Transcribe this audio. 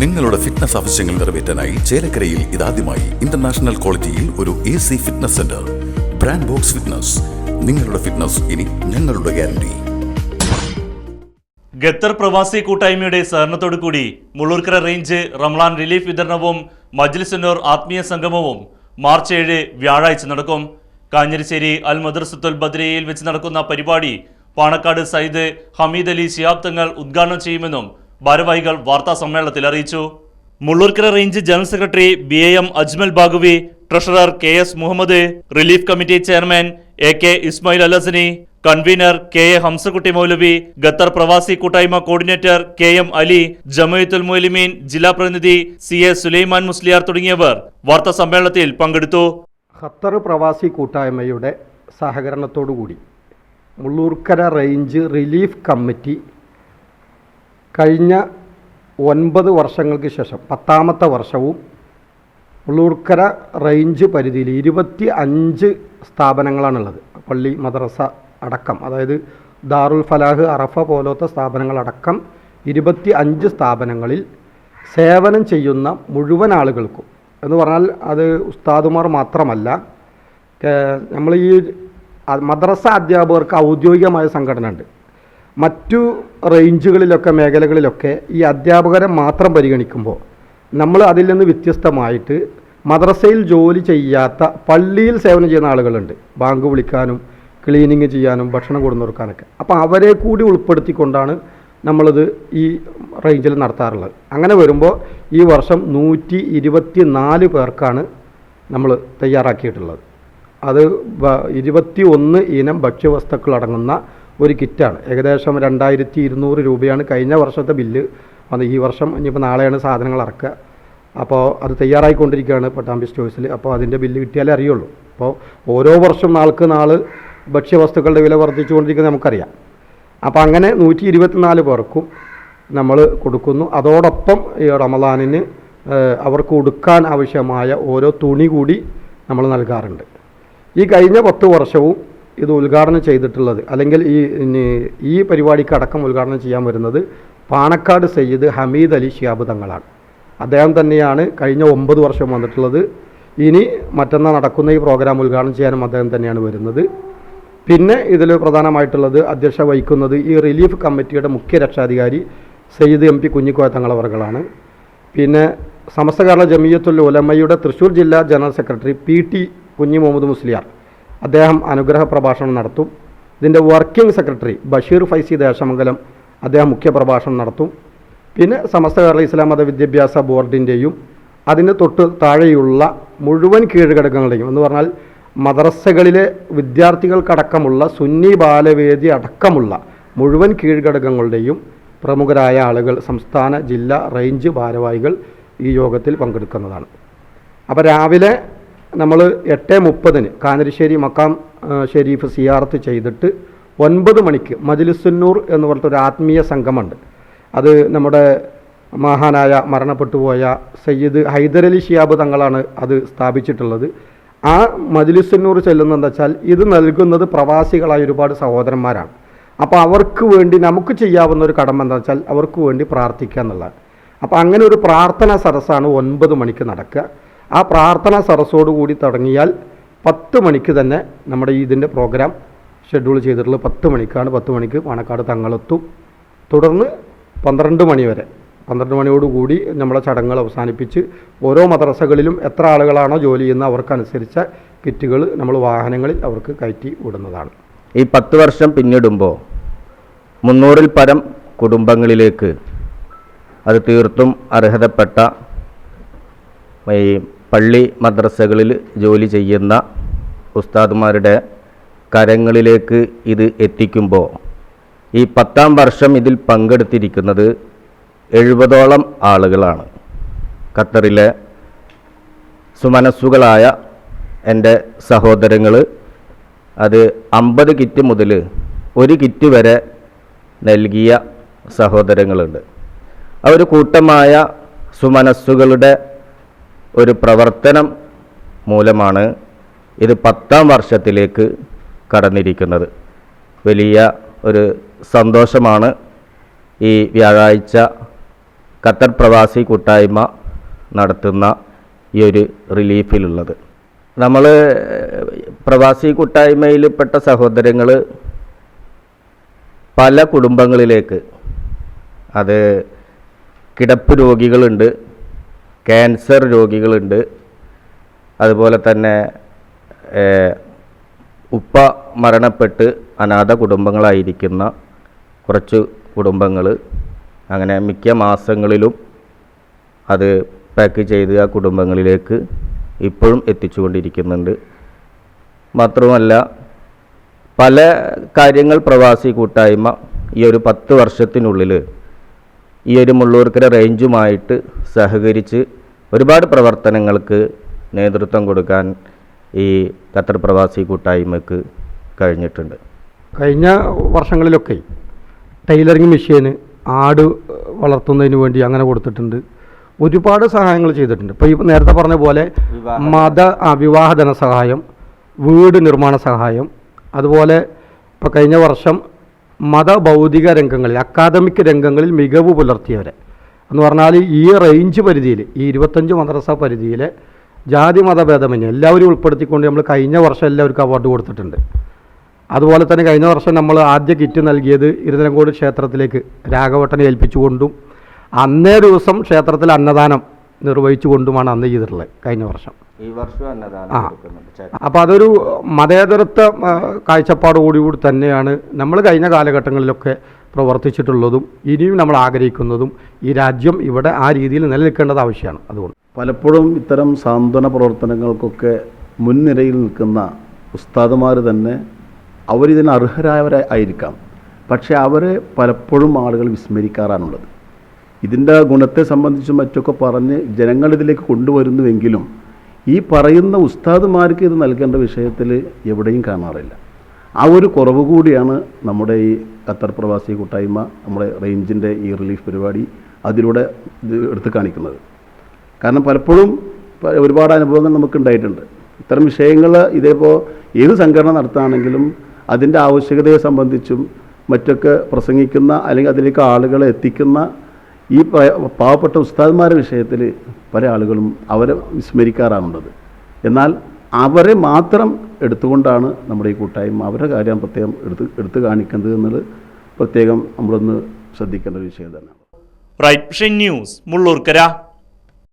നിങ്ങളുടെ ഫിറ്റ്നസ് ആവശ്യങ്ങൾ നിറവേറ്റാനായി ചേലക്കരയിൽ ഇതാദ്യമായി ഇന്റർനാഷണൽ ക്വാളിറ്റിയിൽ ഒരു AC fitness centre. Brand box fitness. നിങ്ങളുടെ ഫിറ്റ്നസ് ഇനി ഞങ്ങളുടെ ഗ്യാരണ്ടി. ഖത്തർ പ്രവാസി കൂട്ടായ്മയുടെ സഹകരണത്തോടു കൂടി മുള്ളൂർക്കര റേഞ്ച് റംളാൻ റിലീഫ് വിതരണവും മജ്ലിസ് നൂർ ആത്മീയ സംഗമവും മാർച്ച് 7 വ്യാഴാഴ്ച നടക്കും. കാഞ്ഞിരശ്ശേരി അൽ മദ്രസത്തുൽ ബദ്രിയയിൽ വെച്ച് നടക്കുന്ന പരിപാടി പാണക്കാട് സയ്യിദ് ഹമീദ് അലി ശിഹാബ് തങ്ങൾ ഉദ്ഘാടനം ചെയ്യുമെന്നും ഭാരവാഹികൾ വാർത്താ സമ്മേളനത്തിൽ അറിയിച്ചു. Mullurkara range general secretary BAM Ajmal ബാഗുവി, treasurer KS Muhammad, relief committee chairman AK Ismail അലസനി, convener KA Hamsakutty Moulavi, Qatar പ്രവാസി കൂട്ടായ്മ കോർഡിനേറ്റർ KM അലി, ജമയത്തുൽ മുഅ്ലിമീൻ ജില്ലാ പ്രതിനിധി CA സുലൈമാൻ മുസ്ലിയാർ തുടങ്ങിയവർ വാർത്താ സമ്മേളനത്തിൽ പങ്കെടുത്തു. ഖത്തർ പ്രവാസി കൂട്ടായ്മയുടെ സഹകരണത്തോടുകൂടി മുള്ളൂർക്കര റേഞ്ച് റിലീഫ് കമ്മിറ്റി കഴിഞ്ഞ 9 വർഷങ്ങൾക്ക് ശേഷം 10ാമത്തെ വർഷവും മുള്ളൂർക്കര റേഞ്ച് പരിധിയിൽ 25 സ്ഥാപനങ്ങളാണുള്ളത്. പള്ളി, മദ്രസ അടക്കം, അതായത് ദാറുൽ ഫലാഹ്, അറഫ പോലത്തെ സ്ഥാപനങ്ങളടക്കം 25 സ്ഥാപനങ്ങളിൽ സേവനം ചെയ്യുന്ന മുഴുവൻ ആളുകൾക്കും എന്ന് പറഞ്ഞാൽ അത് ഉസ്താദുമാർ മാത്രമല്ല, നമ്മൾ ഈ മദ്രസ അധ്യാപകർക്ക് ഔദ്യോഗികമായ സംഘടന ഉണ്ട്. മറ്റു റേഞ്ചുകളിലൊക്കെ മേഖലകളിലൊക്കെ ഈ അധ്യാപകരെ മാത്രം പരിഗണിക്കുമ്പോൾ നമ്മൾ അതിൽ നിന്ന് വ്യത്യസ്തമായിട്ട് മദ്രസയിൽ ജോലി ചെയ്യാത്ത പള്ളിയിൽ സേവനം ചെയ്യുന്ന ആളുകളുണ്ട്. ബാങ്ക് വിളിക്കാനും ക്ലീനിങ് ചെയ്യാനും ഭക്ഷണം കൊണ്ടു കൊടുക്കാനൊക്കെ. അപ്പോൾ അവരെ കൂടി ഉൾപ്പെടുത്തിക്കൊണ്ടാണ് നമ്മളിത് ഈ റേഞ്ചിൽ നടത്താറുള്ളത്. അങ്ങനെ വരുമ്പോൾ ഈ വർഷം 124 പേർക്കാണ് നമ്മൾ തയ്യാറാക്കിയിട്ടുള്ളത്. അത് 21 ഇനം ഭക്ഷ്യവസ്തുക്കൾ അടങ്ങുന്ന ഒരു കിറ്റാണ്. ഏകദേശം 2200 രൂപയാണ് കഴിഞ്ഞ വർഷത്തെ ബില്ല് വന്നത്. ഈ വർഷം ഇനിയിപ്പോൾ നാളെയാണ് സാധനങ്ങൾ ഇറക്കുക. അപ്പോൾ അത് തയ്യാറായിക്കൊണ്ടിരിക്കുകയാണ് പട്ടാമ്പി സ്റ്റോഴ്സിൽ. അപ്പോൾ അതിൻ്റെ ബില്ല് കിട്ടിയാലേ അറിയുള്ളൂ. അപ്പോൾ ഓരോ വർഷം നാൾക്ക് നാൾ ഭക്ഷ്യവസ്തുക്കളുടെ വില വർദ്ധിച്ചുകൊണ്ടിരിക്കുന്നത് നമുക്കറിയാം. അപ്പോൾ അങ്ങനെ 124 പേർക്കും നമ്മൾ കൊടുക്കുന്നു. അതോടൊപ്പം ഈ റമദാനിന് അവർക്ക് ഉടുക്കാൻ ആവശ്യമായ ഓരോ തുണി കൂടി നമ്മൾ നൽകാറുണ്ട്. ഈ കഴിഞ്ഞ 10 വർഷവും ഇത് ഉദ്ഘാടനം ചെയ്തിട്ടുള്ളത്, അല്ലെങ്കിൽ ഈ പരിപാടിക്ക് അടക്കം ഉദ്ഘാടനം ചെയ്യാൻ വരുന്നത് പാണക്കാട് സയ്യിദ് ഹമീദ് അലി ശിഹാബ് തങ്ങളാണ്. അദ്ദേഹം തന്നെയാണ് കഴിഞ്ഞ 9 വർഷം വന്നിട്ടുള്ളത്. ഇനി മറ്റന്നാൾ നടക്കുന്ന ഈ പ്രോഗ്രാം ഉദ്ഘാടനം ചെയ്യാനും അദ്ദേഹം തന്നെയാണ് വരുന്നത്. പിന്നെ ഇതിൽ പ്രധാനമായിട്ടുള്ളത് അധ്യക്ഷത വഹിക്കുന്നത് ഈ റിലീഫ് കമ്മിറ്റിയുടെ മുഖ്യ രക്ഷാധികാരി സയ്യിദ് MP കുഞ്ഞിക്കോയ തങ്ങളവറുകളാണ്. പിന്നെ സമസ്ത കേരള ജമിയത്തുൽ ഉലമയുടെ തൃശ്ശൂർ ജില്ലാ ജനറൽ സെക്രട്ടറി PT കുഞ്ഞി മുഹമ്മദ് മുസ്ലിയാർ, അദ്ദേഹം അനുഗ്രഹ പ്രഭാഷണം നടത്തും. ഇതിൻ്റെ വർക്കിംഗ് സെക്രട്ടറി ബഷീർ ഫൈസി ദേശമംഗലം, അദ്ദേഹം മുഖ്യ പ്രഭാഷണം നടത്തും. പിന്നെ സമസ്ത കേരള ഇസ്ലാം മത വിദ്യാഭ്യാസ ബോർഡിൻ്റെയും അതിന് തൊട്ട് താഴെയുള്ള മുഴുവൻ കീഴ്ഘടകങ്ങളുടെയും എന്ന് പറഞ്ഞാൽ മദ്രസകളിലെ വിദ്യാർത്ഥികൾക്കടക്കമുള്ള സുന്നി ബാലവേദി അടക്കമുള്ള മുഴുവൻ കീഴ്ഘടകങ്ങളുടെയും പ്രമുഖരായ ആളുകൾ, സംസ്ഥാന, ജില്ലാ, റേഞ്ച് ഭാരവാഹികൾ ഈ യോഗത്തിൽ പങ്കെടുക്കുന്നതാണ്. അപ്പോൾ രാവിലെ നമ്മൾ 8:30 കാഞ്ഞിരശ്ശേരി മക്കാം ഷെരീഫ് സിയാറത്ത് ചെയ്തിട്ട് 9 മണിക്ക് മജ്ലിസ് നൂർ എന്ന് പറഞ്ഞിട്ടൊരു ആത്മീയ സംഘമുണ്ട്. അത് നമ്മുടെ മഹാനായ മരണപ്പെട്ടുപോയ സയ്യിദ് ഹൈദരലി ശിഹാബ് തങ്ങളാണ് അത് സ്ഥാപിച്ചിട്ടുള്ളത്. ആ മജ്ലിസ് നൂർ ചെല്ലുന്നതെന്ന് വെച്ചാൽ ഇത് നൽകുന്നത് പ്രവാസികളായ ഒരുപാട് സഹോദരന്മാരാണ്. അപ്പോൾ അവർക്ക് വേണ്ടി നമുക്ക് ചെയ്യാവുന്ന ഒരു കടമ എന്താ വെച്ചാൽ അവർക്ക് വേണ്ടി പ്രാർത്ഥിക്കുക എന്നുള്ളതാണ്. അപ്പോൾ അങ്ങനെ ഒരു പ്രാർത്ഥനാ സദസ്സാണ് 9 മണിക്ക് നടക്കുക. ആ പ്രാർത്ഥനാ സദസ്സോടുകൂടി തുടങ്ങിയാൽ 10 മണിക്ക് തന്നെ നമ്മുടെ ഇതിൻ്റെ പ്രോഗ്രാം ഷെഡ്യൂൾ ചെയ്തിട്ടുള്ളത് 10 മണിക്കാണ്. 10 മണിക്ക് പാണക്കാട് തങ്ങളെത്തും. തുടർന്ന് 12 മണി വരെ, 12 മണിയോടുകൂടി നമ്മളെ ചടങ്ങുകൾ അവസാനിപ്പിച്ച് ഓരോ മദ്രസകളിലും എത്ര ആളുകളാണോ ജോലി ചെയ്യുന്നത് അവർക്കനുസരിച്ച കിറ്റുകൾ നമ്മൾ വാഹനങ്ങളിൽ അവർക്ക് കയറ്റി വിടുന്നതാണ്. ഈ 10 വർഷം പിന്നിടുമ്പോൾ 300-ൽ പരം കുടുംബങ്ങളിലേക്ക് അത് തീർത്തും അർഹതപ്പെട്ട ഈ പള്ളി മദ്രസകളിൽ ജോലി ചെയ്യുന്ന ഉസ്താദുമാരുടെ കരങ്ങളിലേക്ക് ഇത് എത്തിക്കുമ്പോൾ ഈ 10ാം വർഷം ഇതിൽ പങ്കെടുത്തിരിക്കുന്നത് 70ഓളം ആളുകളാണ്. ഖത്തറിലെ സുമനസ്സുകളായ എൻ്റെ സഹോദരങ്ങൾ അത് 50 കിറ്റ് മുതൽ 1 കിറ്റ് വരെ നൽകിയ സഹോദരങ്ങളുണ്ട്. ആ ഒരു കൂട്ടമായ സുമനസ്സുകളുടെ ഒരു പ്രവർത്തനം മൂലമാണ് ഇത് 10ാം വർഷത്തിലേക്ക് കടന്നിരിക്കുന്നത്. വലിയ ഒരു സന്തോഷമാണ് ഈ വ്യാഴാഴ്ച ഖത്തർ പ്രവാസി കൂട്ടായ്മ നടത്തുന്ന ഈ ഒരു റിലീഫിലുള്ളത്. നമ്മൾ പ്രവാസി കൂട്ടായ്മയിൽപ്പെട്ട സഹോദരങ്ങൾ പല കുടുംബങ്ങളിലേക്ക്, അത് കിടപ്പ് രോഗികളുണ്ട്, ക്യാൻസർ രോഗികളുണ്ട്, അതുപോലെ തന്നെ ഉപ്പ മരണപ്പെട്ട് അനാഥ കുടുംബങ്ങളായിരിക്കുന്ന കുറച്ച് കുടുംബങ്ങൾ അങ്ങനെ മിക്ക മാസങ്ങളിലും അത് പാക്ക് ചെയ്ത് ആ കുടുംബങ്ങളിലേക്ക് ഇപ്പോഴും എത്തിച്ചുകൊണ്ടിരിക്കുന്നുണ്ട്. മാത്രമല്ല പല കാര്യങ്ങൾ പ്രവാസി കൂട്ടായ്മ ഈ ഒരു 10 വർഷത്തിനുള്ളിൽ ഈ ഒരു മുള്ളൂർക്കര റേഞ്ചുമായിട്ട് സഹകരിച്ച് ഒരുപാട് പ്രവർത്തനങ്ങൾക്ക് നേതൃത്വം കൊടുക്കാൻ ഈ ഖത്തർ പ്രവാസി കൂട്ടായ്മക്ക് കഴിഞ്ഞിട്ടുണ്ട്. കഴിഞ്ഞ വർഷങ്ങളിലൊക്കെ ടൈലറിങ് മെഷീന്, ആട് വളർത്തുന്നതിന് വേണ്ടി അങ്ങനെ കൊടുത്തിട്ടുണ്ട്. ഒരുപാട് സഹായങ്ങൾ ചെയ്തിട്ടുണ്ട്. ഇപ്പോൾ ഈ നേരത്തെ പറഞ്ഞ പോലെ വിവാഹ ധനസഹായം, വീട് നിർമ്മാണ സഹായം, അതുപോലെ ഇപ്പോൾ കഴിഞ്ഞ വർഷം ഭൗതിക രംഗങ്ങളിൽ, അക്കാദമിക് രംഗങ്ങളിൽ മികവ് പുലർത്തിയവരെ എന്ന് പറഞ്ഞാൽ ഈ റേഞ്ച് പരിധിയിൽ, ഈ 25 മദ്രസ പരിധിയിലെ ജാതി മതഭേദമന്യേ എല്ലാവരും ഉൾപ്പെടുത്തിക്കൊണ്ട് നമ്മൾ കഴിഞ്ഞ വർഷം എല്ലാവർക്കും അവാർഡ് കൊടുത്തിട്ടുണ്ട്. അതുപോലെ തന്നെ കഴിഞ്ഞ വർഷം നമ്മൾ ആദ്യ കിറ്റ് നൽകിയത് ഇരുതലങ്കോട് ക്ഷേത്രത്തിലേക്ക് രാഘവട്ടനെ ഏൽപ്പിച്ചുകൊണ്ടും അന്നേ ദിവസം ക്ഷേത്രത്തിൽ അന്നദാനം നിർവഹിച്ചുകൊണ്ടുമാണ് അന്ന് ചെയ്തിട്ടുള്ളത് കഴിഞ്ഞ വർഷം. ഈ വർഷം അന്നദാനം അപ്പോൾ അതൊരു മതേതരത്വ കാഴ്ചപ്പാടുകൂടി തന്നെയാണ് നമ്മൾ കഴിഞ്ഞ കാലഘട്ടങ്ങളിലൊക്കെ പ്രവർത്തിച്ചിട്ടുള്ളതും ഇനിയും നമ്മൾ ആഗ്രഹിക്കുന്നതും. ഈ രാജ്യം ഇവിടെ ആ രീതിയിൽ നിലനിൽക്കേണ്ടത് ആവശ്യമാണ്. അതുകൊണ്ട് പലപ്പോഴും ഇത്തരം സാന്ത്വന പ്രവർത്തനങ്ങൾക്കൊക്കെ മുൻനിരയിൽ നിൽക്കുന്ന ഉസ്താദുമാർ തന്നെ അവരിതിന് അർഹരായവരായിരിക്കാം. പക്ഷേ അവരെ പലപ്പോഴും ആളുകൾ വിസ്മരിക്കാറാണുള്ളത്. ഇതിൻ്റെ ഗുണത്തെ സംബന്ധിച്ചും മറ്റൊക്കെ പറഞ്ഞ് ജനങ്ങളിതിലേക്ക് കൊണ്ടുവരുന്നുവെങ്കിലും ഈ പറയുന്ന ഉസ്താദുമാർക്ക് ഇത് നൽകേണ്ട വിഷയത്തിൽ എവിടെയും കാണാറില്ല. ആ ഒരു കുറവ് കൂടിയാണ് നമ്മുടെ ഈ ഖത്തർ പ്രവാസി കൂട്ടായ്മ, നമ്മുടെ റേഞ്ചിൻ്റെ ഈ റിലീഫ് പരിപാടി അതിലൂടെ ഇത് എടുത്തു കാണിക്കുന്നത്. കാരണം പലപ്പോഴും ഒരുപാട് അനുഭവങ്ങൾ നമുക്കുണ്ടായിട്ടുണ്ട്. ഇത്തരം വിഷയങ്ങൾ ഇതേപോലെ ഏത് സംഘടന നടത്തുകയാണെങ്കിലും അതിൻ്റെ ആവശ്യകതയെ സംബന്ധിച്ചും മറ്റൊക്കെ പ്രസംഗിക്കുന്ന അല്ലെങ്കിൽ അതിലേക്ക് ആളുകളെ എത്തിക്കുന്ന ഈ പാവപ്പെട്ട ഉസ്താദ്മാരുടെ വിഷയത്തിൽ പല ആളുകളും അവരെ വിസ്മരിക്കാറാണുള്ളത്. എന്നാൽ അവരെ മാത്രം എടുത്തുകൊണ്ടാണ് നമ്മുടെ ഈ കൂട്ടായ്മ അവരുടെ കാര്യം പ്രത്യേകം എടുത്തു കാണിക്കുന്നത് എന്നുള്ളത് പ്രത്യേകം നമ്മളൊന്ന് ശ്രദ്ധിക്കേണ്ട ഒരു വിഷയം തന്നെയാണ്. Right Vision News Mullurkara.